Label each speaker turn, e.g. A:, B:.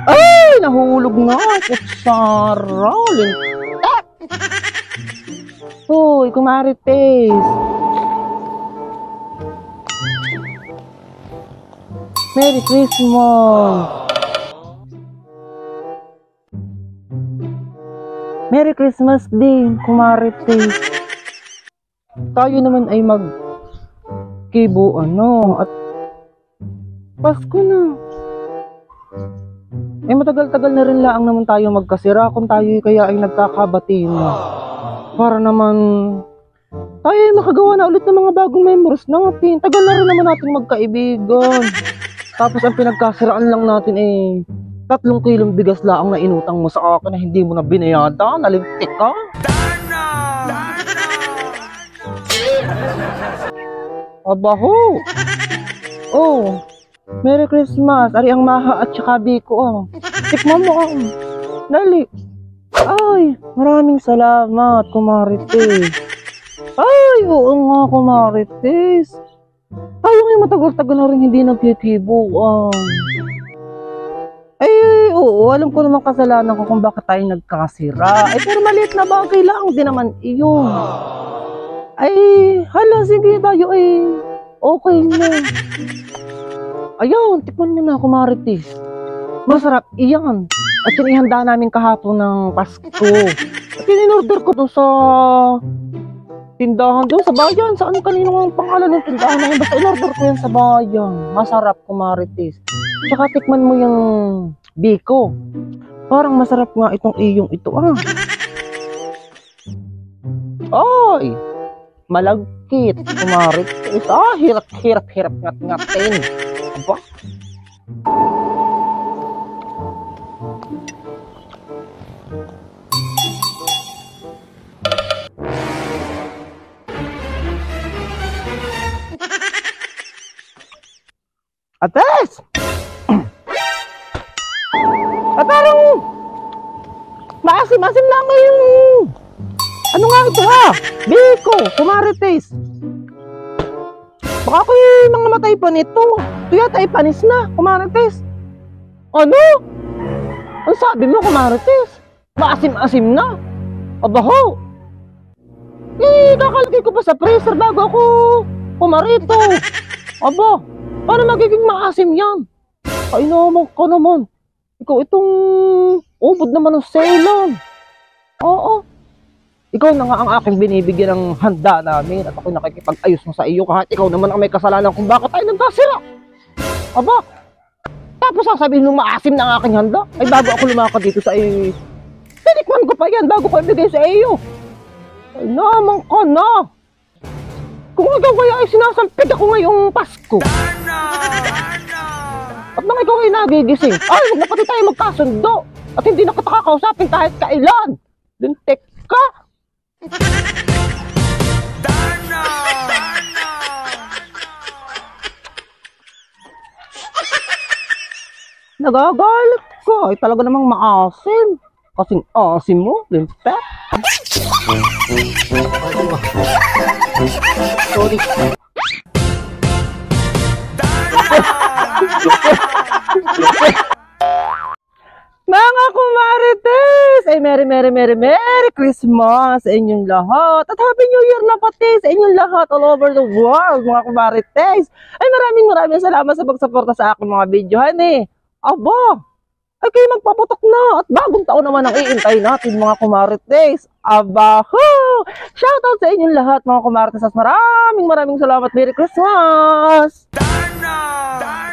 A: Ay, nahulog na. Kutsara. Lintek. Uy, kumarites. Merry Christmas. Merry Christmas din, kumarites. Tayo naman ay magkibo at Pasko na. Eh matagal-tagal na rin laang naman tayo magkasira kung tayo kaya ay nagkakabati na. Para naman tayo ay makagawa na ulit ng mga bagong memories natin. Tagal na rin naman natin magkaibigan. Tapos ang pinagkasiraan lang natin ay 3 kilong bigas laang na inutang mo sa akin na hindi mo na binayada. Nalintik ka. Abaho. Oh, Merry Christmas. Ari ang maha at saka biko. Tikman mo ang. Dali. Ay, maraming salamat, kumarites. Ay, oo nga, kumarites. Tayo ngayon matagal-tagal na rin hindi nagkikibuan. Ay, oo, alam ko naman kasalanan ko kung bakit tayo nagkasira. Ay, pero maliit na bagay lang din naman iyon. Ay, hala, sige tayo ay okay na. Ayun, tikman mo na, kumarites. Masarap iyan. At yung ihanda namin kahapon ng Pasko. At yung in-order ko doon sa tindahan doon sa bayan. Saan kanino ang pangalan ng tindahan na yun? Basta in-order ko yan sa bayan. Masarap, kumarites. Tsaka tikman mo yung biko. Parang masarap nga itong iyong ito Ay! Malagkit, kumarites. Hirap, ngat-ngatin. Aba? Ates! Parang maasim-asim lang yung ano nga ito biko, kumarites. Baka ako'y nangamatay pa nito. Ito yata ay panis na, kumarites. Ano? Ang sabi mo, kumarites? Maasim-asim na? Abaho! Kakalagay ko pa sa freezer bago ako kumarito. Aba, paano magiging maasim yan? Ay naman ka naman. Ikaw itong ubod naman ng Ceylon. Oo. Ikaw na nga ang aking binibigyan ng handa namin at ako'y nakikipag-ayos mo sa iyo kahit ikaw naman ang may kasalanan kung bakit tayo nagkasira. Aba, tapos sasabihin mong maasim na ang aking handa. Ay bago ako lumakad dito sa iyo, tinikman ko pa yan bago ko ibigay sa iyo. Ay naman ka na. Kung ikaw kaya ay sinasampid ako ngayong Pasko. At nang ikaw ay nagigising, ay huwag na pati tayo magkasundo. At hindi na kita kakausapin kahit kailan. Lintek ka. Nagagalit ka. Ay talaga namang maasim. Kasing asim mo, lintek. Sorry. Mga kumarites! Ay Merry Christmas sa inyong lahat. At Happy New Year na pati sa inyong lahat all over the world, mga kumarites. Ay maraming salamat sa pagsuporta sa aking mga videohan Aba! Ay kayo magpaputok na at bagong taon naman ang iintay natin, mga kumarites. Aba! Shoutout sa inyong lahat, mga kumarites. Maraming salamat. Merry Christmas! Dana!